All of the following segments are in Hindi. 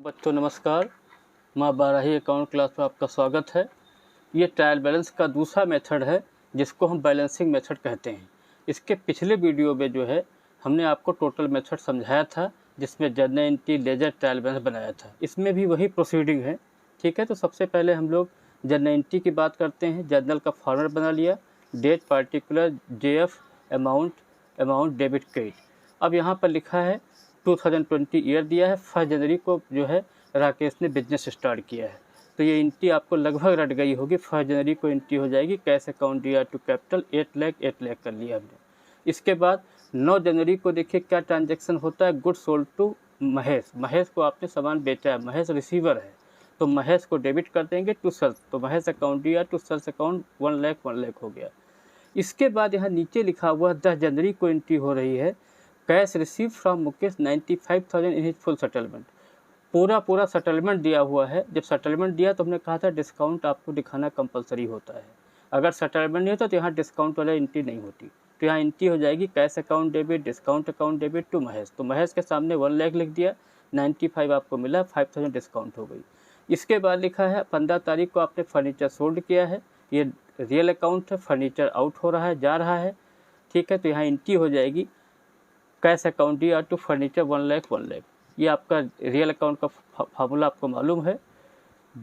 बच्चों नमस्कार। माँ 12वीं अकाउंट क्लास में आपका स्वागत है। ये ट्रायल बैलेंस का दूसरा मेथड है जिसको हम बैलेंसिंग मेथड कहते हैं। इसके पिछले वीडियो में जो है हमने आपको टोटल मेथड समझाया था जिसमें journal entry ledger trial balance बनाया था। इसमें भी वही प्रोसीडिंग है, ठीक है। तो सबसे पहले हम लोग जर्नल एंट्री की बात करते हैं। जर्नल का फॉर्मेट बना लिया, date particular JF amount debit credit. अब यहाँ पर लिखा है 2020 ईयर दिया है, 1 जनवरी को जो है राकेश ने बिजनेस स्टार्ट किया है। तो ये एंट्री आपको लगभग रट गई होगी। 1 जनवरी को एंट्री हो जाएगी। कैश अकाउंट दिया टू कैपिटल 8 लाख कर लिया हमने। इसके बाद 9 जनवरी को देखिए क्या ट्रांजैक्शन होता है। गुड सोल्ड टू महेश को आपने सामान बेचा है, महेश रिसीवर है तो महेश को डेबिट कर देंगे टू सेल्स। तो महेश अकाउंट दिया टू सेल्स अकाउंट 1 लाख हो गया। इसके बाद यहाँ नीचे लिखा हुआ 10 जनवरी को एंट्री हो रही है। Cash receive from Mukesh 95,000 in his full settlement. पूरा सेटलमेंट दिया हुआ है। जब सेटलमेंट दिया तो हमने कहा था डिस्काउंट आपको दिखाना कंपलसरी होता है। अगर सेटलमेंट नहीं होता तो यहाँ डिस्काउंट वाला एंट्री नहीं होती। तो यहाँ एंट्री हो जाएगी cash account debit, discount account debit to Mahesh. तो महेश के सामने 1 लाख लिख दिया, 95 आपको मिला, 5,000 डिस्काउंट हो गई। इसके बाद लिखा है 15 तारीख को आपने फर्नीचर सोल्ड किया है। ये रियल अकाउंट है, फर्नीचर आउट हो रहा है, जा रहा है, ठीक है। तो यहाँ एंट्री हो जाएगी कैश अकाउंट दिया टू फर्नीचर 1 लाख। ये आपका रियल अकाउंट का फार्मूला आपको मालूम है।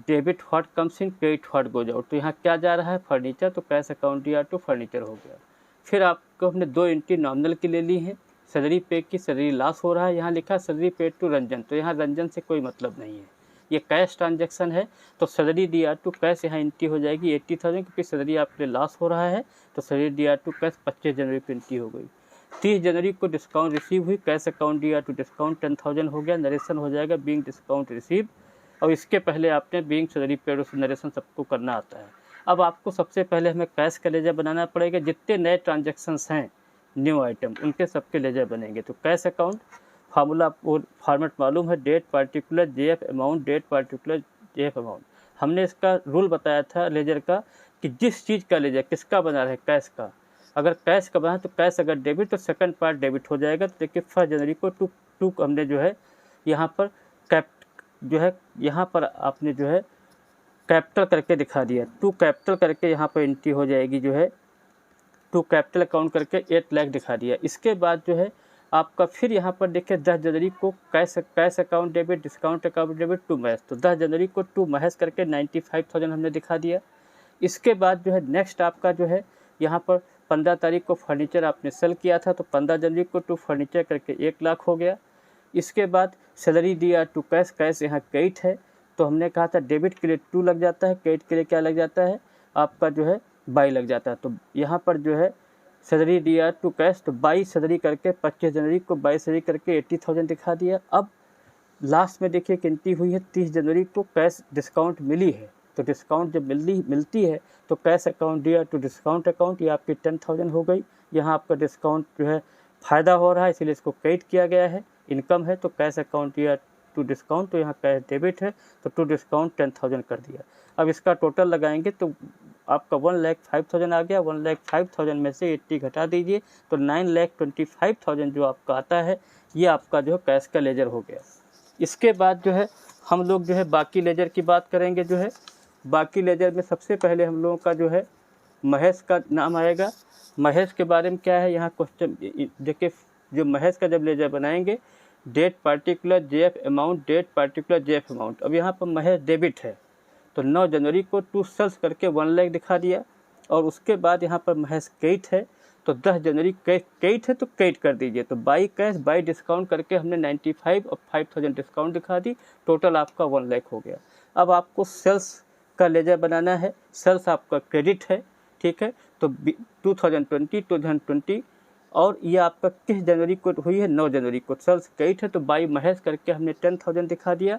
Debit what comes in, credit what goes out. तो यहाँ क्या जा रहा है, फर्नीचर, तो कैश अकाउंट दिया टू फर्नीचर हो गया। फिर आपको हमने 2 एंट्री नॉमिनल की ले ली है। सैलरी पे की सैलरी लॉस हो रहा है, यहाँ लिखा सैलरी पेड टू रंजन। तो यहाँ रंजन से कोई मतलब नहीं है, ये कैश ट्रांजैक्शन है। तो सैलरी दिया टू कैश यहाँ एंट्री हो जाएगी 80,000 क्योंकि सैलरी आपके लॉस हो रहा है। तो सैलरी दिया टू कैश 25 जनवरी को एंट्री हो गई। 30 जनवरी को डिस्काउंट रिसीव हुई, कैश अकाउंट दिया टू डिस्काउंट 10,000 हो गया। नरेशन हो जाएगा बीइंग डिस्काउंट रिसीव। और इसके पहले आपने बीइंग सैलरी पेड उस नरेशन सबको करना आता है। अब आपको सबसे पहले हमें कैश का लेजर बनाना पड़ेगा। जितने नए ट्रांजेक्शन्स हैं न्यू आइटम उनके सबके लेजर बनेंगे। तो कैश अकाउंट फार्मूला आपको फॉर्मेट मालूम है, date particular JF amount, date particular JF amount. हमने इसका रूल बताया था लेजर का कि जिस चीज़ का लेजर किसका बना रहे, कैश का। अगर कैश का बना तो कैश अगर डेबिट तो सेकंड पार्ट डेबिट हो जाएगा। तो देखिए 1 जनवरी को टू हमने जो है यहाँ पर यहाँ पर आपने जो है कैपिटल करके दिखा दिया। टू कैपिटल करके यहाँ पर एंट्री हो जाएगी जो है टू कैपिटल अकाउंट करके 8 लाख दिखा दिया। इसके बाद जो है आपका फिर यहाँ पर देखिए 10 जनवरी को cash account debit, discount account debit to Mahesh. तो 10 जनवरी को टू महेश करके 95,000 हमने दिखा दिया। इसके बाद जो है नेक्स्ट आपका जो है यहाँ पर 15 तारीख को फर्नीचर आपने सेल किया था तो 15 जनवरी को टू फर्नीचर करके 1 लाख हो गया। इसके बाद सैलरी दिया टू कैश, कैश यहाँ क्रेडिट है तो हमने कहा था डेबिट के लिए 2 लग जाता है, क्रेडिट के लिए क्या लग जाता है आपका जो है 22 लग जाता है। तो यहाँ पर जो है सैलरी दिया टू कैश तो 22 सैलरी करके 25 जनवरी को 22 सैलरी करके 80,000 दिखा दिया। अब लास्ट में देखिए एंट्री हुई है 30 जनवरी को कैश डिस्काउंट मिली है। तो डिस्काउंट जब मिलती है तो कैश अकाउंट दिया टू डिस्काउंट अकाउंट, ये आपकी 10,000 हो गई। यहाँ आपका डिस्काउंट जो है फ़ायदा हो रहा है इसलिए इसको क्रेडिट किया गया है। इनकम है तो कैश अकाउंट दिया टू डिस्काउंट, तो यहाँ कैश डेबिट है तो टू डिस्काउंट 10,000 कर दिया। अब इसका टोटल लगाएंगे तो आपका 1,05,000 आ गया। 1,05,000 में से 80 घटा दीजिए तो 9,25,000 जो आपका आता है ये आपका जो है कैश का लेजर हो गया। इसके बाद जो है हम लोग जो है बाकी लेजर की बात करेंगे। जो है बाकी लेजर में सबसे पहले हम लोगों का जो है महेश का नाम आएगा। महेश के बारे में क्या है यहाँ क्वेश्चन देखिए, जो महेश का जब लेजर बनाएंगे date particular JF amount, date particular JF amount. अब यहाँ पर महेश डेबिट है तो 9 जनवरी को टू सेल्स करके 1 लाख दिखा दिया। और उसके बाद यहाँ पर महेश क्रेडिट है तो 10 जनवरी क्रेडिट है तो क्रेडिट कर दीजिए। तो बाई कैश बाई डिस्काउंट करके हमने 95 और 5,000 डिस्काउंट दिखा दी। टोटल आपका 1 लाख हो गया। अब आपको सेल्स का लेजर बनाना है। सेल्स आपका क्रेडिट है, ठीक है। तो 2020 और ये आपका किस जनवरी को हुई है, 9 जनवरी को। सेल्स क्रेडिट है तो बाई महेश करके हमने 10,000 दिखा दिया,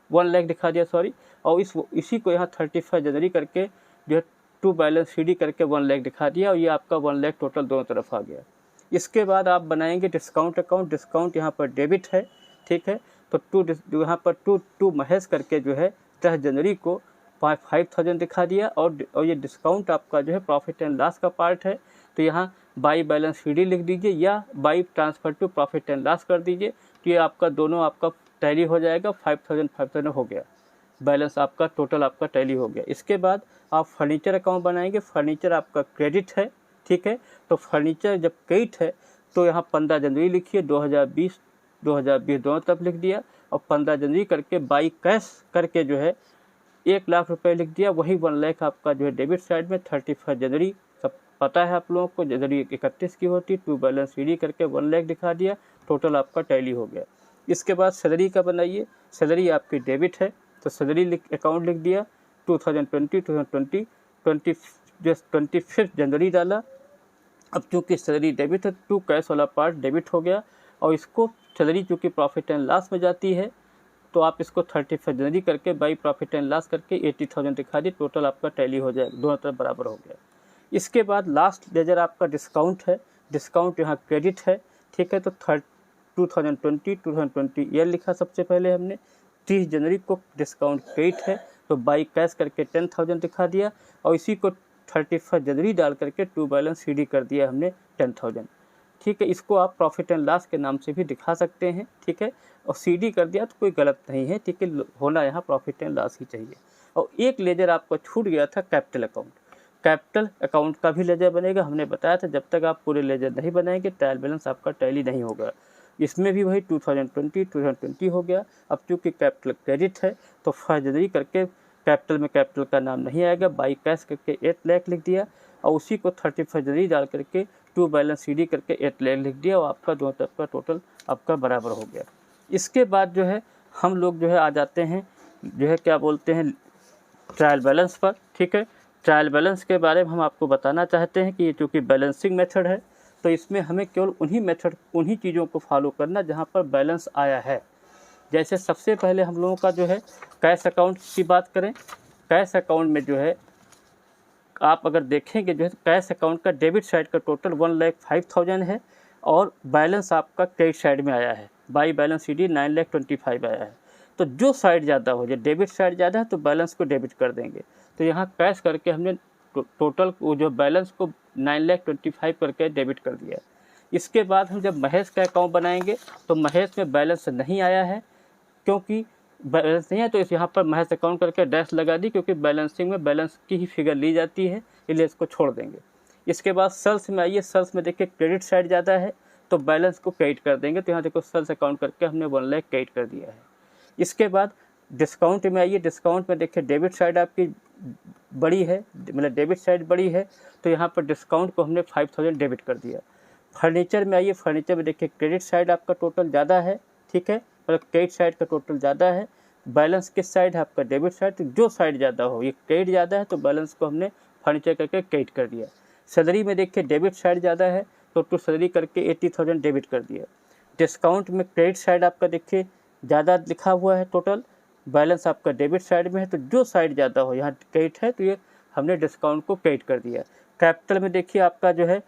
1 लाख दिखा दिया सॉरी। और इसी को यहाँ 31 जनवरी करके जो है टू बैलेंस CD करके 1 लाख दिखा दिया। और ये आपका 1 लाख टोटल दोनों तरफ आ गया। इसके बाद आप बनाएंगे डिस्काउंट अकाउंट। डिस्काउंट यहाँ पर डेबिट है, ठीक है। तो यहाँ पर टू महेश करके जो है 10 जनवरी को 5,000 दिखा दिया। और ये डिस्काउंट आपका जो है प्रॉफिट एंड लॉस का पार्ट है तो यहाँ बाई बैलेंस CD लिख दीजिए या by transfer to profit and loss कर दीजिए। तो ये आपका दोनों आपका टैली हो जाएगा, 5000 हो गया, बैलेंस आपका टोटल आपका टैली हो गया। इसके बाद आप फर्नीचर अकाउंट बनाएंगे, फर्नीचर आपका क्रेडिट है, ठीक है। तो फर्नीचर जब क्रेडिट है तो यहाँ 15 जनवरी लिखिए, 2020 दोनों तरफ लिख दिया, और 15 जनवरी करके बाई कैश करके जो है 1 लाख रुपए लिख दिया। वही 1 लाख आपका जो है डेबिट साइड में 31 जनवरी, सब पता है आप लोगों को, जनवरी 31 की होती, टू बैलेंस सीडी करके 1 लाख दिखा दिया, टोटल आपका टैली हो गया। इसके बाद सैलरी का बनाइए, सैलरी आपकी डेबिट है तो सैलरी अकाउंट लिख दिया, 25 जनवरी डाला। अब चूँकि सैलरी डेबिट है, टू कैश वाला पार्ट डेबिट हो गया, और इसको सैलरी चूँकि प्रॉफिट एंड लॉस में जाती है तो आप इसको 31 जनवरी करके बाई प्रॉफिट एंड लॉस करके 80,000 दिखा दी, टोटल आपका टैली हो जाएगा, दोनों तरफ बराबर हो गया। इसके बाद लास्ट लेजर आपका डिस्काउंट है, डिस्काउंट यहाँ क्रेडिट है, ठीक है। तो 2020 ईयर लिखा सबसे पहले हमने, 30 जनवरी को डिस्काउंट क्रेडिट है तो बाई कैश करके 10,000 दिखा दिया, और इसी को 31 जनवरी डाल करके टू बैलेंस सीडी कर दिया हमने 10,000, ठीक है। इसको आप प्रॉफिट एंड लॉस के नाम से भी दिखा सकते हैं, ठीक है। और सीडी कर दिया तो कोई गलत नहीं है, ठीक है, होना यहाँ प्रॉफिट एंड लॉस ही चाहिए। और एक लेजर आपको छूट गया था, कैपिटल अकाउंट। कैपिटल अकाउंट का भी लेजर बनेगा, हमने बताया था जब तक आप पूरे लेजर नहीं बनाएंगे ट्रायल बैलेंस आपका टैली नहीं होगा। इसमें भी वही 2020 हो गया। अब चूँकि कैपिटल क्रेडिट है तो 1 जनवरी करके कैपिटल में कैपिटल का नाम नहीं आएगा, बाई कैश करके 8 लाख लिख दिया, और उसी को 31 जनवरी डाल करके टू बैलेंस सीडी करके 8 लाख लिख दिया, और आपका दोनों तरफ का टोटल आपका बराबर हो गया। इसके बाद जो है हम लोग जो है आ जाते हैं जो है क्या बोलते हैं ट्रायल बैलेंस पर, ठीक है। ट्रायल बैलेंस के बारे में हम आपको बताना चाहते हैं कि ये चूँकि बैलेंसिंग मेथड है तो इसमें हमें केवल उन्हीं चीज़ों को फॉलो करना जहाँ पर बैलेंस आया है। जैसे सबसे पहले हम लोगों का जो है कैश अकाउंट की बात करें, कैश अकाउंट में जो है आप अगर देखेंगे जो है कैश अकाउंट का डेबिट साइड का टोटल 1,05,000 है, और बैलेंस आपका क्रेडिट साइड में आया है, बाई बैलेंस सीडी 9,25,000 आया है। तो जो साइड ज़्यादा हो, जो डेबिट साइड ज़्यादा है तो बैलेंस को डेबिट कर देंगे। तो यहाँ कैश करके हमने टोटल को जो बैलेंस को 9,25,000 करके डेबिट कर दिया। इसके बाद हम जब महेश का अकाउंट बनाएंगे तो महेश में बैलेंस नहीं आया है, क्योंकि बैलेंस नहीं है तो इस यहाँ पर महेश अकाउंट करके डैश लगा दी, क्योंकि बैलेंसिंग में बैलेंस की ही फिगर ली जाती है, इसलिए इसको छोड़ देंगे। इसके बाद सेल्स में आइए, सेल्स में देखिए क्रेडिट साइड ज़्यादा है तो बैलेंस को क्रेडिट कर देंगे, तो यहाँ देखो सेल्स अकाउंट करके हमने 1 लाख क्रेडिट कर दिया है। इसके बाद डिस्काउंट में आइए, डिस्काउंट में देखिए डेबिट साइड आपकी बड़ी है, मतलब डेबिट साइड बड़ी है, तो यहाँ पर डिस्काउंट को हमने 5,000 डेबिट कर दिया। फर्नीचर में आइए, फर्नीचर में देखिए क्रेडिट साइड आपका टोटल ज़्यादा है, ठीक है, मतलब क्रेडिट साइड का टोटल ज़्यादा है, बैलेंस किस साइड है आपका डेबिट साइड, तो जो साइड ज़्यादा हो, ये क्रेडिट ज़्यादा है तो बैलेंस को हमने फर्नीचर करके क्रेडिट कर दिया। सैलरी में देखिए डेबिट साइड ज़्यादा है तो टू सैलरी करके 80,000 डेबिट कर दिया। डिस्काउंट में क्रेडिट साइड आपका देखिए ज़्यादा लिखा हुआ है, टोटल बैलेंस आपका डेबिट साइड में है, तो जो साइड ज़्यादा हो, यहाँ क्रेडिट है तो ये हमने डिस्काउंट को क्रेडिट कर दिया। कैपिटल में देखिए आपका जो है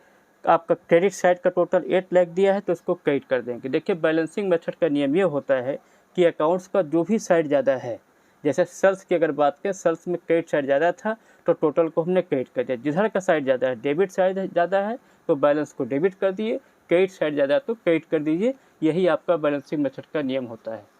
आपका क्रेडिट साइड का टोटल 8 लाख दिया है तो इसको क्रेडिट कर देंगे। देखिए बैलेंसिंग मेथड का नियम ये होता है कि अकाउंट्स का जो भी साइड ज़्यादा है, जैसे सेल्स की अगर बात करें, सेल्स में क्रेडिट साइड ज़्यादा था तो टोटल को हमने क्रेडिट कर दिया। जिधर का साइड ज़्यादा है, डेबिट साइड ज़्यादा है तो बैलेंस को डेबिट कर दिए, क्रेडिट साइड ज़्यादा है तो क्रेडिट कर दीजिए। यही आपका बैलेंसिंग मेथड का नियम होता है।